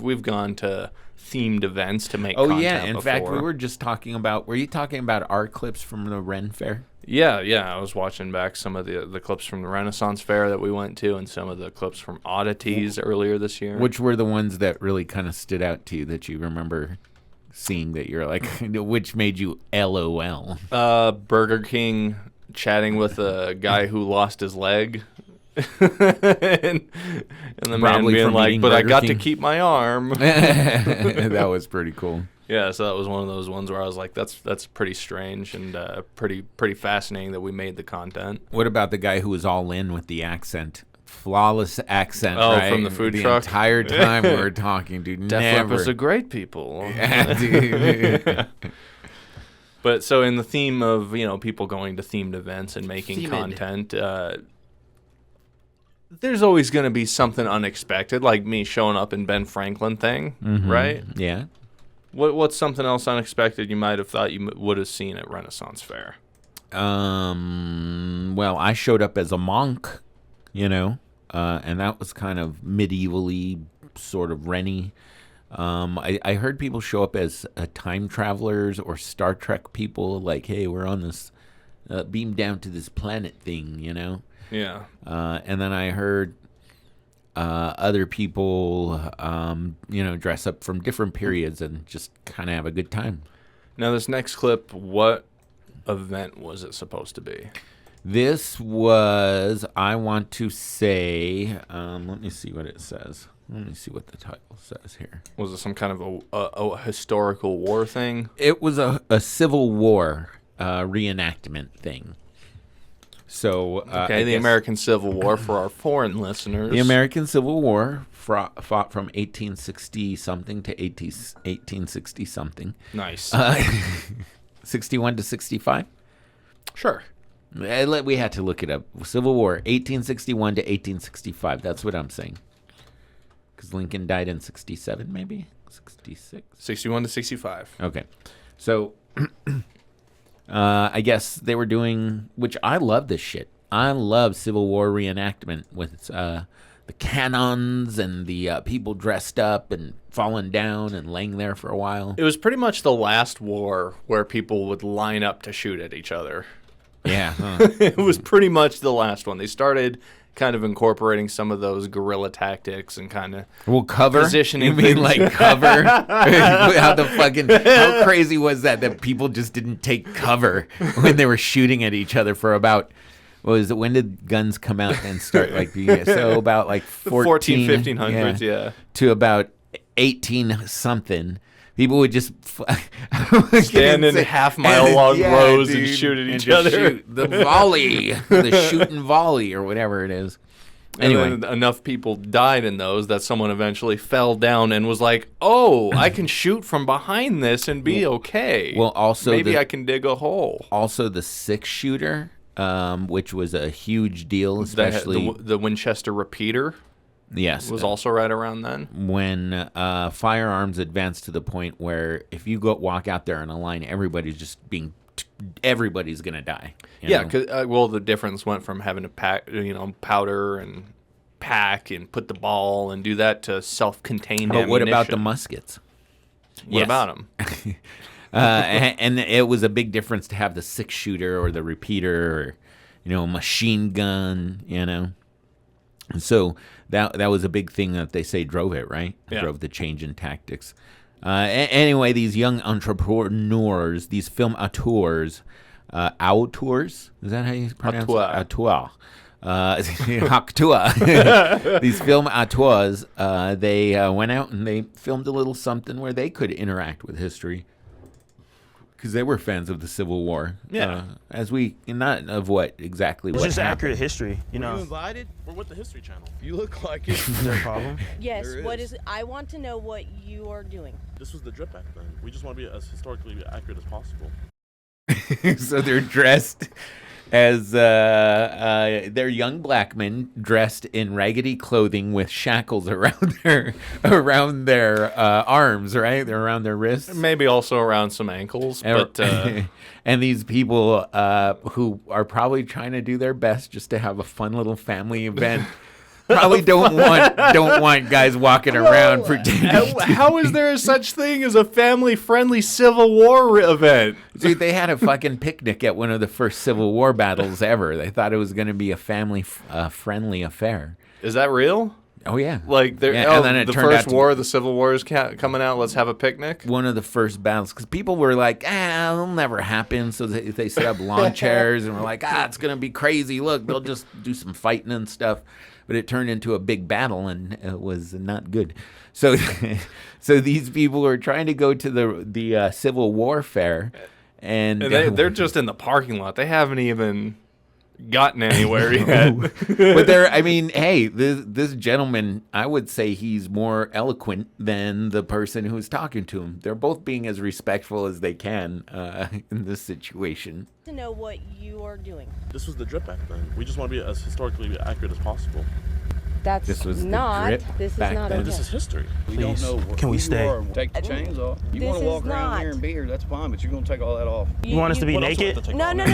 we've gone to themed events to make. Oh content yeah, in before. fact, we were just talking about. Were you talking about our clips from the Ren Fair? Yeah. I was watching back some of the clips from the Renaissance Fair that we went to, and some of the clips from Oddities earlier this year. Which were the ones that really kind of stood out to you that you remember seeing that you're like, which made you LOL? Burger King chatting with a guy who lost his leg. and the Probably man being from like, eating but I Burger got King." to keep my arm. That was pretty cool. Yeah, so that was one of those ones where I was like, that's pretty strange and pretty fascinating that we made the content. What about the guy who was all in with the accent? Flawless accent, Oh, right? from the food the truck? The entire time we were talking, dude. Def Never. Leppard's a great people. Yeah, dude. But so in the theme of, people going to themed events and making Themed. content, there's always going to be something unexpected, like me showing up in Ben Franklin thing, right? Yeah. What's something else unexpected you might have thought you would have seen at Renaissance Fair? Well, I showed up as a monk, and that was kind of medievally sort of Renny. I heard people show up as time travelers or Star Trek people, like, hey, we're on this beam down to this planet thing, Yeah. And then I heard other people, dress up from different periods and just kind of have a good time. Now, this next clip, what event was it supposed to be? This was, I want to say, let me see what it says. Let me see what the title says here. Was it some kind of a historical war thing? It was a Civil War reenactment thing. So, okay, the American Civil War for our foreign listeners. The American Civil War fought from 1860-something to 1860-something. Nice. 61 to 65? Sure. We had to look it up. Civil War, 1861 to 1865. That's what I'm saying. Because Lincoln died in 67, maybe? 66? 61 to 65. Okay. So, I guess they were doing, which I love this shit. I love Civil War reenactment with the cannons and the people dressed up and falling down and laying there for a while. It was pretty much the last war where people would line up to shoot at each other. Yeah. Huh. It was pretty much the last one. They started kind of incorporating some of those guerrilla tactics and kind of cover positioning. You mean things. like cover? How crazy was that people just didn't take cover when they were shooting at each other for about, when did guns come out and start? So about like 14, 1500s, yeah. To about 18 something. People would just stand in half-mile-long rows and shoot at each other. Shoot the volley, the shoot and volley, or whatever it is. Anyway, and then enough people died in those that someone eventually fell down and was like, "Oh, I can shoot from behind this and be okay. Well, also maybe I can dig a hole." Also, the 6-shooter, which was a huge deal, especially the Winchester repeater. Yes, was also right around then when firearms advanced to the point where if you walk out there in a line, everybody's gonna die. Yeah, because the difference went from having to pack, powder and pack and put the ball and do that to self-contained ammunition. But what about the muskets? What about them? And it was a big difference to have the 6-shooter or the repeater or machine gun. And so that was a big thing that they say drove it, right? Yeah. Drove the change in tactics. Anyway, these young entrepreneurs, these film auteurs, auteurs, is that how you pronounce it? Auteur. These film auteurs, they went out and they filmed a little something where they could interact with history. Because they were fans of the Civil War. Yeah. Not of what exactly It's what just happened. accurate history, Were you invited? We're with the History Channel. You look like it. Is there a problem? Yes, There what is. is I want to know what you are doing. This was the drip back then. We just want to be as historically accurate as possible. So they're dressed as they're young black men dressed in raggedy clothing with shackles around their arms, right? They're around their wrists. Maybe also around some ankles, but and these people who are probably trying to do their best just to have a fun little family event Probably don't want guys walking around pretending. How is there such thing as a family-friendly Civil War event? Dude, they had a fucking picnic at one of the first Civil War battles ever. They thought it was going to be a family-friendly affair. Is that real? Oh, yeah. Like, and then it the turned out first to war, the Civil War is coming out. Let's have a picnic. one of the first battles, because people were like, it'll never happen. So they set up lawn chairs and were like, it's going to be crazy. Look, they'll just do some fighting and stuff. But it turned into a big battle, and it was not good. So so these people were trying to go to the Civil War fair. And they're just in the parking lot. They haven't even gotten anywhere yet. But hey, this gentleman, I would say he's more eloquent than the person who's talking to him. They're both being as respectful as they can in this situation. To know what you are doing. This was the drip back then. We just want to be as historically accurate as possible. This was the not. drip This is back not then. okay. This is history. We don't know. Can we who stay? You are. Take the chains off. You This want to walk is around not. here and be here, that's fine, but you're going to take all that off. You want us to be What else do we have naked? to take No, off? no.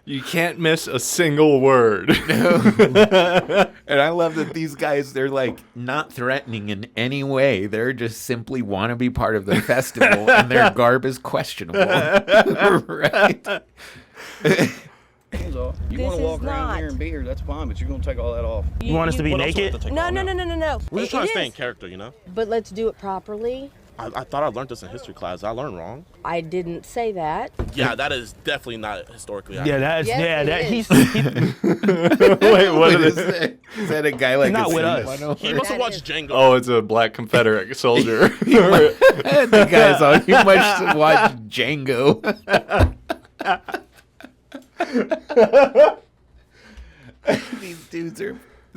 You can't miss a single word. And I love that these guys, they're like not threatening in any way. They're just simply want to be part of the festival, and their garb is questionable. Right? Chains off. You This want to walk is around not. here and be here, that's fine, but you're going to take all that off. You want us to be What else do we naked? have to take No, off? no. We're just trying It to stay in is. character, you know? But let's do it properly. I thought I learned this in history class. I learned wrong. I didn't say that. Yeah, that is definitely not historically Yeah, accurate. that's Yes, yeah. it That is. Wait, what What is is it? that? Is that a guy like Not a with C1 us. He must have That watched is- Django. Oh, it's a black Confederate soldier. The guy's all, you must watch Django.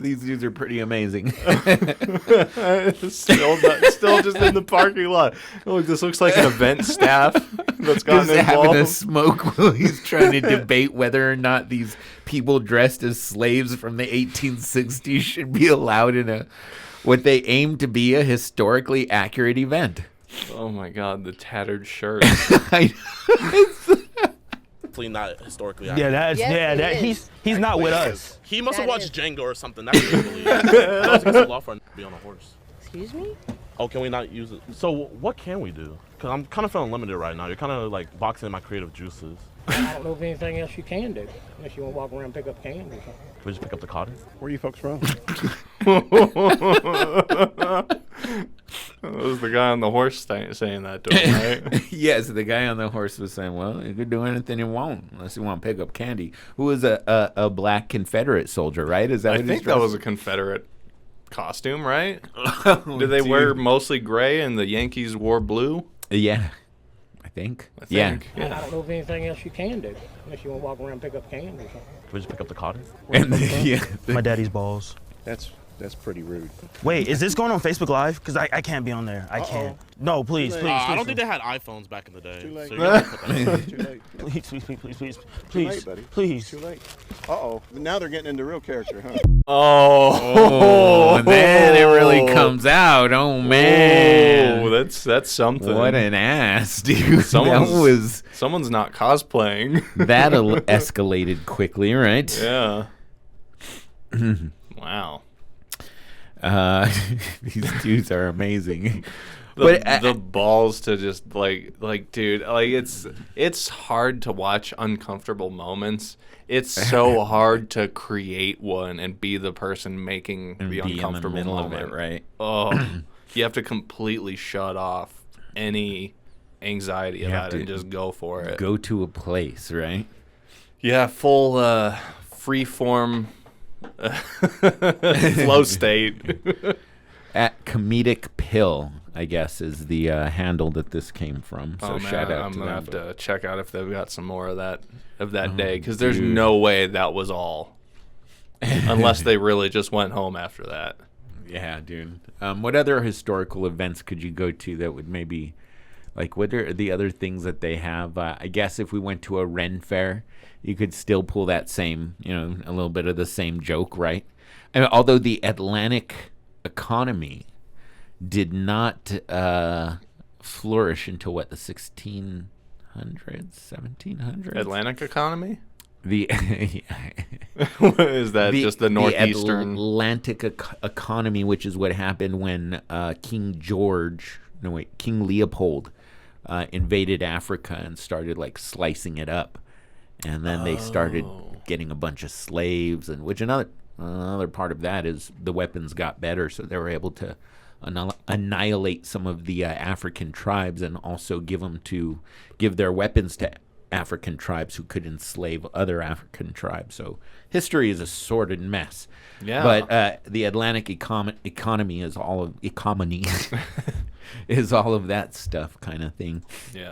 These dudes are pretty amazing. still just in the parking lot. Look, this looks like an event staff that's Just gotten having a involved. smoke while he's trying to debate whether or not these people dressed as slaves from the 1860s should be allowed in what they aim to be a historically accurate event. Oh my God, the tattered shirt. Definitely not historically Yeah, accurate. that's Yes, yeah. it That is. he's not with us. He must have That watched is- Django or something. That's what I believe. That was against the law for him to be on a horse. Excuse me? Oh, can we not use it? So what can we do? Because I'm kind of feeling limited right now. You're kind of like boxing my creative juices. I don't know if anything else you can do, unless you want to walk around and pick up candy or something. Can we just pick up the cotter? Where are you folks from? That was the guy on the horse saying that to him, right? Yes, the guy on the horse was saying, well, you could do anything you want unless you want to pick up candy. Who was a black Confederate soldier, right? Is that I what think he's that was dressed? a Confederate costume, right? Oh, Did they wear dude. mostly gray and the Yankees wore blue? Yeah, I think. I Yeah. think. I don't know if anything else you can do, unless you want to walk around and pick up candy or something. Can we just pick up the cotter? And yeah, My daddy's balls. That's pretty rude. Wait, is this going on Facebook Live? Because I can't be on there. I can't. No, please, please, I don't please, think they had iPhones back in the day. Too late. So you're gonna put that- Too late. please, please, please, please, please, Too please, late, buddy. please. Too late. Uh-oh. Now they're getting into real character, huh? Oh, and then it really comes out. Oh man, Oh, that's something. what an ass, dude. Someone's not cosplaying. That escalated quickly, right? Yeah. Wow. These dudes are amazing. The, But, the balls to just like dude, like it's hard to watch uncomfortable moments. It's so hard to create one and be the person making And the be in the uncomfortable middle of moment. it, right? Oh, you have to completely shut off any anxiety You about have it and to just go for it. Go to a place, right? Yeah, full free form flow state. At Comedic Pill, I guess, is the handle that this came from. So Oh man, shout out I'm to gonna them. have to check out if they've got some more of that day, because there's dude. no way that was all, unless they really just went home after that. Yeah, dude. What other historical events could you go to that would maybe, like, what are the other things that they have? I guess if we went to a Ren fair, you could still pull that same, a little bit of the same joke, right? And although the Atlantic economy did not flourish until what, the 1600s, 1700s? Atlantic economy? The Is that just the northeastern? The Atlantic economy, which is what happened when King Leopold invaded Africa and started like slicing it up, and then they started getting a bunch of slaves, and which another part of that is the weapons got better, so they were able to annihilate some of the African tribes and also give their weapons to African tribes who could enslave other African tribes. So history is a sordid mess. Yeah. But the Atlantic economy is all of is all of that stuff kind of thing. Yeah.